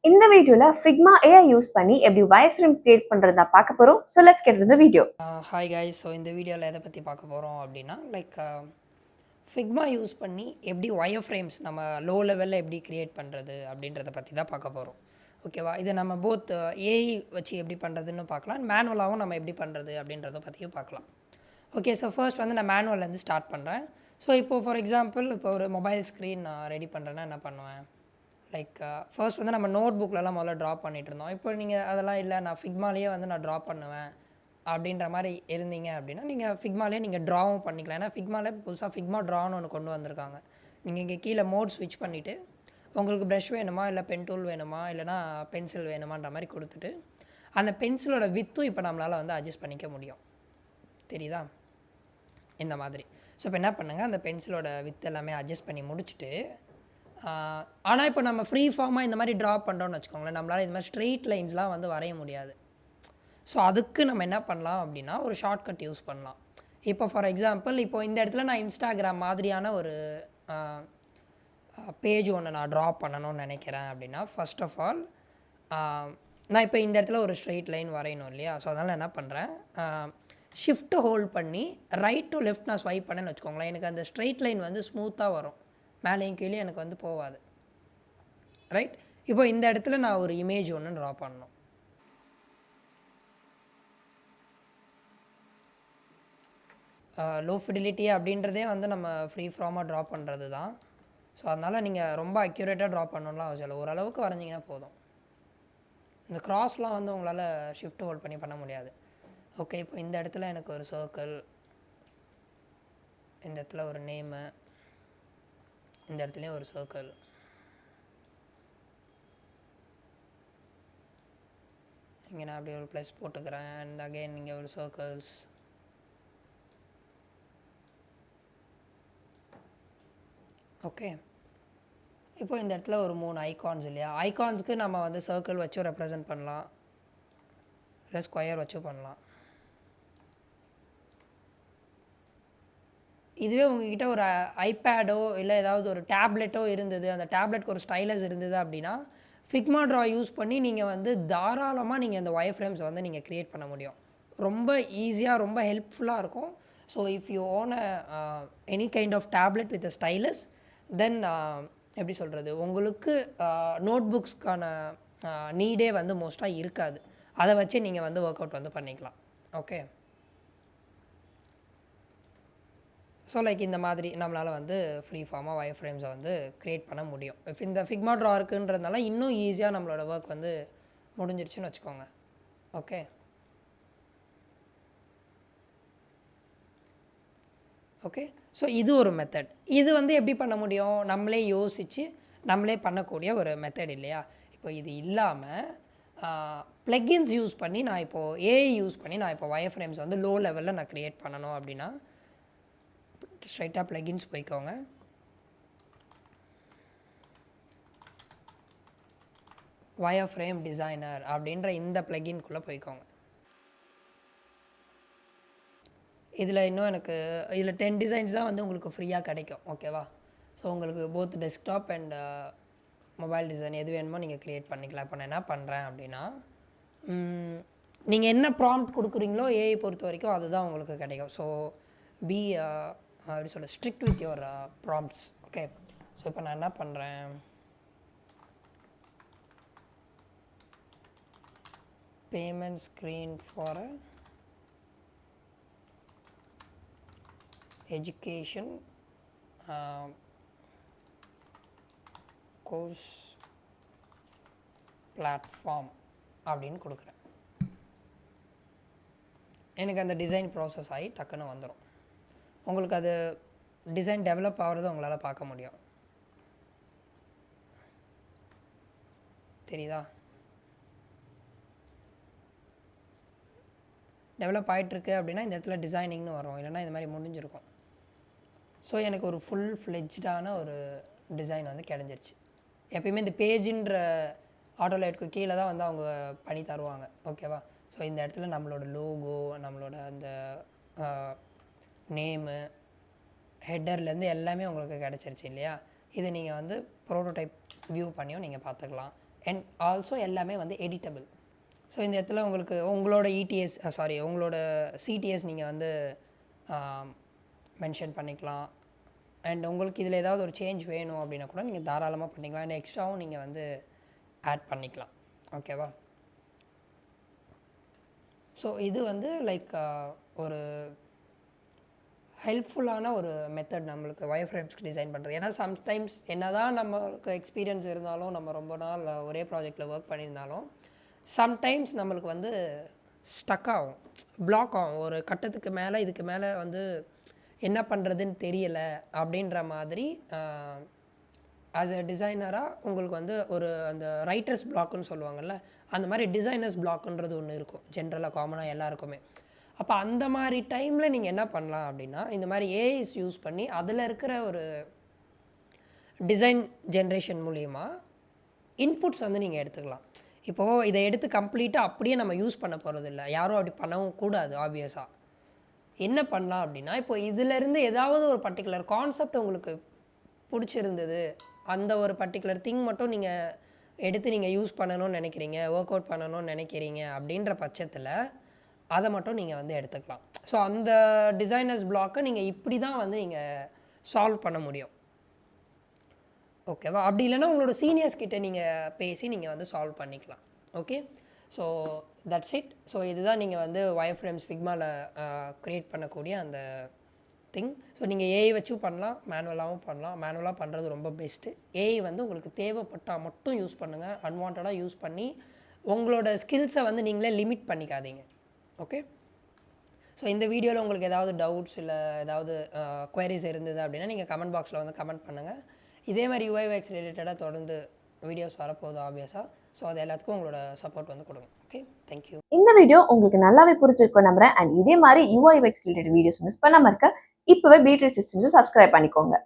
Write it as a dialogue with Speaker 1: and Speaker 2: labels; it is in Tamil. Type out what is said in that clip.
Speaker 1: இந்த வீடியோல Figma AI யூஸ் பண்ணி எப்படி wireframe கிரியேட் பண்றதா பார்க்க போறோம். So let's get into the video.
Speaker 2: Hi guys. So இந்த வீடியோவில் எதை பற்றி பார்க்க போகிறோம் அப்படின்னா ஃபிக்மா யூஸ் பண்ணி எப்படி ஒயர் ஃப்ரேம்ஸ் நம்ம லோ லெவலில் எப்படி க்ரியேட் பண்ணுறது அப்படின்றத பற்றி தான் பார்க்க போகிறோம். ஓகேவா? இதை நம்ம போத் ஏஐ வச்சு எப்படி பண்ணுறதுன்னு பார்க்கலாம், மேனுவலாகவும் நம்ம எப்படி பண்ணுறது அப்படின்றத பற்றியும் பார்க்கலாம். ஓகே, ஸோ ஃபர்ஸ்ட் நான் மேனுவல்லேருந்து ஸ்டார்ட் பண்ணுறேன். ஸோ இப்போது ஃபார் எக்ஸாம்பிள் இப்போ ஒரு மொபைல் ஸ்க்ரீன் நான் ரெடி பண்ணுறேன்னா என்ன பண்ணுவேன், ஃபர்ஸ்ட் நம்ம நோட் புக்கிலலாம் முதல்ல ட்ரா பண்ணிகிட்டு இருந்தோம். இப்போ நீங்கள் அதெல்லாம் இல்லை, நான் ஃபிக்மாலேயே நான் ட்ரா பண்ணுவேன் அப்படின்ற மாதிரி இருந்தீங்க அப்படின்னா நீங்கள் ஃபிக்மாலே நீங்கள் ட்ராவும் பண்ணிக்கலாம். ஏன்னா ஃபிக்மாலே புதுசாக ஃபிக்மா ட்ரான்னு ஒன்று கொண்டு வந்திருக்காங்க. நீங்கள் இங்கே கீழே மோட் ஸ்விட்ச் பண்ணிவிட்டு உங்களுக்கு ப்ரஷ் வேணுமா, இல்லை பென் டூல் வேணுமா, இல்லைனா பென்சில் வேணுமான்ற மாதிரி கொடுத்துட்டு அந்த பென்சிலோட வித்தும் இப்போ நம்மளால் அட்ஜஸ்ட் பண்ணிக்க முடியும். தெரியுதா? இந்த மாதிரி. ஸோ இப்போ என்ன பண்ணுங்கள், அந்த பென்சிலோட வித்து எல்லாமே அட்ஜஸ்ட் பண்ணி முடிச்சுட்டு, ஆனால் இப்போ நம்ம ஃப்ரீ ஃபார்மாக இந்த மாதிரி ட்ரா பண்ணுறோன்னு வச்சுக்கோங்களேன், நம்மளால் இந்த மாதிரி ஸ்ட்ரெயிட் லைன்ஸ்லாம் வரைய முடியாது. ஸோ அதுக்கு நம்ம என்ன பண்ணலாம் அப்படின்னா ஒரு ஷார்ட்கட் யூஸ் பண்ணலாம். இப்போ ஃபார் எக்ஸாம்பிள் இப்போ இந்த இடத்துல நான் இன்ஸ்டாகிராம் மாதிரியான ஒரு பேஜ் ஒன்று நான் ட்ரா பண்ணணும்னு நினைக்கிறேன் அப்படின்னா, ஃபர்ஸ்ட் ஆஃப் ஆல் நான் இப்போ இந்த இடத்துல ஒரு ஸ்ட்ரெயிட் லைன் வரையணும் இல்லையா? ஸோ அதனால் என்ன பண்ணுறேன், ஷிஃப்ட்டு ஹோல்ட் பண்ணி ரைட் டு லெஃப்ட் நான் ஸ்வைப் பண்ணேன்னு வச்சுக்கோங்களேன், எனக்கு அந்த ஸ்ட்ரெயிட் லைன் ஸ்மூத்தாக வரும், மேலேயும் கீழே எனக்கு போகாது. ரைட்? இப்போ இந்த இடத்துல நான் ஒரு இமேஜ் ஒன்று ட்ரா பண்ணணும். லோ ஃபிடிலிட்டி அப்படின்றதே நம்ம ஃப்ரீ ஃபார்மாக ட்ரா பண்ணுறது தான். ஸோ அதனால் நீங்கள் ரொம்ப அக்யூரேட்டாக ட்ரா பண்ணணும்லாம் அவசியம் இல்லை, ஓரளவுக்கு வரைஞ்சிங்கன்னா போதும். இந்த க்ராஸ்லாம் உங்களால் ஷிஃப்ட் ஹோல்ட் பண்ணி பண்ண முடியாது. ஓகே, இப்போ இந்த இடத்துல எனக்கு ஒரு சர்க்கிள், இந்த இடத்துல ஒரு நேமு, இந்த இடத்துலையும் ஒரு சர்க்கிள், இங்கே நான் அப்படி ஒரு ப்ளஸ் போட்டுக்கிறேன், அண்ட் அகெயின் இங்கே ஒரு சர்க்கிள்ஸ். ஓகே, இப்போ இந்த இடத்துல ஒரு 3 ஐகான்ஸ் இல்லையா? ஐகான்ஸுக்கு நம்ம சர்க்கிள் வச்சும் ரெப்ரசன்ட் பண்ணலாம், இல்லை ஸ்கொயர் வச்சும் பண்ணலாம். இதுவே உங்ககிட்ட ஒரு ஐபேடோ இல்லை ஏதாவது ஒரு டேப்லெட்டோ இருந்தது, அந்த டேப்லெட்க்கு ஒரு ஸ்டைலஸ் இருந்தது அப்படின்னா ஃபிக்மா ட்ரா யூஸ் பண்ணி நீங்கள் தாராளமாக நீங்கள் இந்த ஒயர் ஃப்ரேம்ஸை நீங்கள் க்ரியேட் பண்ண முடியும். ரொம்ப ஈஸியாக, ரொம்ப ஹெல்ப்ஃபுல்லாக இருக்கும். So if you own any kind of tablet with a stylus, then எப்படி சொல்கிறது, உங்களுக்கு நோட் புக்ஸ்க்கான நீடே மோஸ்ட்டாக இருக்காது. அதை வச்சு நீங்கள் ஒர்க் அவுட் பண்ணிக்கலாம். ஓகே, ஸோ இந்த மாதிரி நம்மளால் ஃப்ரீ ஃபார்மாக ஒயர் ஃப்ரேம்ஸை க்ரியேட் பண்ண முடியும். இஃப் இந்த ஃபிக்மா ட்ரா இருக்குன்றதுனால இன்னும் ஈஸியாக நம்மளோட ஒர்க் முடிஞ்சிருச்சுன்னு வச்சுக்கோங்க. ஓகே, ஓகே, ஸோ இது ஒரு மெத்தட். இது எப்படி பண்ண முடியும், நம்மளே யோசித்து நம்மளே பண்ணக்கூடிய ஒரு மெத்தட் இல்லையா? இப்போ இது இல்லாமல் ப்ளக்கின்ஸ் யூஸ் பண்ணி நான் இப்போது ஏஐ யூஸ் பண்ணி நான் இப்போ ஒயர் ஃப்ரேம்ஸ் லோ லெவலில் நான் க்ரியேட் பண்ணணும் அப்படின்னா ஸ்ட்ரைட்டாக ப்ளக்கின்ஸ் போய்க்கோங்க. ஒயர் ஃப்ரேம் டிசைனர் அப்படின்ற இந்த ப்ளக்கின்குள்ளே போய்க்கோங்க. இதில் இன்னும் எனக்கு இதில் 10 டிசைன்ஸ் தான் உங்களுக்கு ஃப்ரீயாக கிடைக்கும். ஓகேவா? ஸோ உங்களுக்கு both desktop and mobile design எது வேணுமோ நீங்கள் க்ரியேட் பண்ணிக்கலாம். இப்போ நான் என்ன பண்ணுறேன் அப்படின்னா, நீங்கள் என்ன ப்ராம்ப்ட் கொடுக்குறீங்களோ ஏஐ பொறுத்த வரைக்கும் அதுதான் உங்களுக்கு கிடைக்கும். ஸோ பி எப்படி சொல்ல, strict with your prompts. Okay, so இப்போ நான் என்ன பண்ணுறேன், payment screen for education course platform அப்படின்னு கொடுக்குறேன். எனக்கு அந்த டிசைன் ப்ராசஸ் ஆகி டக்குன்னு வந்துடும். உங்களுக்கு அது டிசைன் டெவலப் ஆகிறது உங்களால் பார்க்க முடியும். தெரியுதா? டெவலப் ஆகிட்டுருக்கு அப்படின்னா இந்த இடத்துல டிசைனிங்னு வரும், இல்லைனா இந்த மாதிரி முடிஞ்சிருக்கும். ஸோ எனக்கு ஒரு ஃபுல் ஃப்ளெஜ்டான ஒரு டிசைன் கிடைச்சிருச்சு. எப்பயுமே இந்த பேஜின்ற ஆட்டோலேட்க்கு கீழே தான் அவங்க பண்ணி தருவாங்க. ஓகேவா? ஸோ இந்த இடத்துல நம்மளோட லோகோ, நம்மளோட அந்த நேமு, ஹெட்டர்லேருந்து எல்லாமே உங்களுக்கு கிடச்சிருச்சு இல்லையா? இதை நீங்கள் ப்ரோட்டோடைப் வியூ பண்ணியும் நீங்கள் பார்த்துக்கலாம். அண்ட் ஆல்சோ எல்லாமே வந்து எடிட்டபிள். ஸோ இந்த இடத்துல உங்களுக்கு உங்களோட இடிஎஸ் உங்களோட சிடிஎஸ் நீங்கள் வந்து மென்ஷன் பண்ணிக்கலாம். அண்ட் உங்களுக்கு இதில் ஏதாவது ஒரு சேஞ்ச் வேணும் அப்படின்னா கூட நீங்கள் தாராளமாக பண்ணிக்கலாம். அண்ட் எக்ஸ்ட்ராவும் நீங்கள் வந்து ஆட் பண்ணிக்கலாம். ஓகேவா? ஸோ இது வந்து லைக் ஒரு ஹெல்ப்ஃபுல்லான ஒரு மெத்தட் நம்மளுக்கு வயர்ஃப்ரேம்ஸ்க்கு டிசைன் பண்ணுறது. ஏன்னா சம்டைம்ஸ் என்ன தான் நம்மளுக்கு எக்ஸ்பீரியன்ஸ் இருந்தாலும், நம்ம ரொம்ப நாள் ஒரே ப்ராஜெக்டில் ஒர்க் பண்ணியிருந்தாலும், சம்டைம்ஸ் நம்மளுக்கு வந்து ஸ்டக் ஆகும், பிளாக் ஆகும். ஒரு கட்டத்துக்கு மேலே இதுக்கு மேலே வந்து என்ன பண்ணுறதுன்னு தெரியலை அப்படின்ற மாதிரி ஆஸ் எ டிசைனராக உங்களுக்கு வந்து ஒரு அந்த ரைட்டர்ஸ் பிளாக்குன்னு சொல்லுவாங்கள்ல, அந்த மாதிரி டிசைனர்ஸ் பிளாக்குன்றது ஒன்று இருக்கும் ஜென்ரலாக காமனாக எல்லாருக்குமே. அப்போ அந்த மாதிரி டைமில் நீங்கள் என்ன பண்ணலாம் அப்படின்னா, இந்த மாதிரி ஏஐஸ் யூஸ் பண்ணி அதில் இருக்கிற ஒரு டிசைன் ஜென்ரேஷன் மூலிமா இன்புட்ஸ் வந்து நீங்கள் எடுத்துக்கலாம். இப்போது இதை எடுத்து கம்ப்ளீட்டாக அப்படியே நம்ம யூஸ் பண்ண போகிறது இல்லை, யாரும் அப்படி பண்ணவும் கூடாது. ஆப்வியஸாக என்ன பண்ணலாம் அப்படின்னா, இப்போ இதிலேருந்து ஏதாவது ஒரு பர்டிகுலர் கான்செப்ட் உங்களுக்கு பிடிச்சிருந்தது, அந்த ஒரு பர்டிகுலர் திங் மட்டும் நீங்கள் எடுத்து நீங்கள் யூஸ் பண்ணணும்னு நினைக்கிறீங்க, ஒர்க் அவுட் பண்ணணும்னு நினைக்கிறீங்க அப்படின்ற பட்சத்தில் அதை மட்டும் நீங்கள் வந்து எடுத்துக்கலாம். ஸோ அந்த டிசைனர்ஸ் பிளாக்கை நீங்கள் இப்படி தான் வந்து நீங்கள் சால்வ் பண்ண முடியும். ஓகேவா? அப்படி இல்லைன்னா உங்களோட சீனியர்ஸ் கிட்டே நீங்கள் பேசி நீங்கள் வந்து சால்வ் பண்ணிக்கலாம். Okay, so that's it. So இதுதான் நீங்கள் வந்து வயர்ஃப்ரேம்ஸ் ஃபிக்மாவில் க்ரியேட் பண்ணக்கூடிய அந்த திங். ஸோ நீங்கள் ஏஐ வச்சும் பண்ணலாம், மேனுவலாகவும் பண்ணலாம். மேனுவலாக பண்ணுறது ரொம்ப பெஸ்ட்டு. ஏஐ வந்து உங்களுக்கு தேவைப்பட்டால் மட்டும் யூஸ் பண்ணுங்கள். அன்வான்டாக யூஸ் பண்ணி உங்களோட ஸ்கில்ஸை வந்து நீங்களே லிமிட் பண்ணிக்காதீங்க. ஓகே, ஸோ இந்த வீடியோவில் உங்களுக்கு ஏதாவது டவுட்ஸ் இல்லை ஏதாவது குவரிஸ் இருந்தது அப்படின்னா நீங்கள் கமெண்ட் பாக்ஸில் வந்து கமெண்ட் பண்ணுங்கள். இதே மாதிரி UX ரிலேட்டடாக தொடர்ந்து வீடியோஸ் வரப்போகுது ஆப்வியஸாக. ஸோ அது எல்லாத்துக்கும் உங்களோட சப்போர்ட் வந்து கொடுங்க. Okay, thank you.
Speaker 1: இந்த வீடியோ உங்களுக்கு நல்லாவே புரிஞ்சிருக்கும் நம்புறேன். அண்ட் இதே மாதிரி UX ரிலேட்டட் வீடியோஸ் மிஸ் பண்ணாமல் இருக்க இப்போவே BTree சிஸ்டம்ஸை சப்ஸ்கிரைப் பண்ணிக்கோங்க.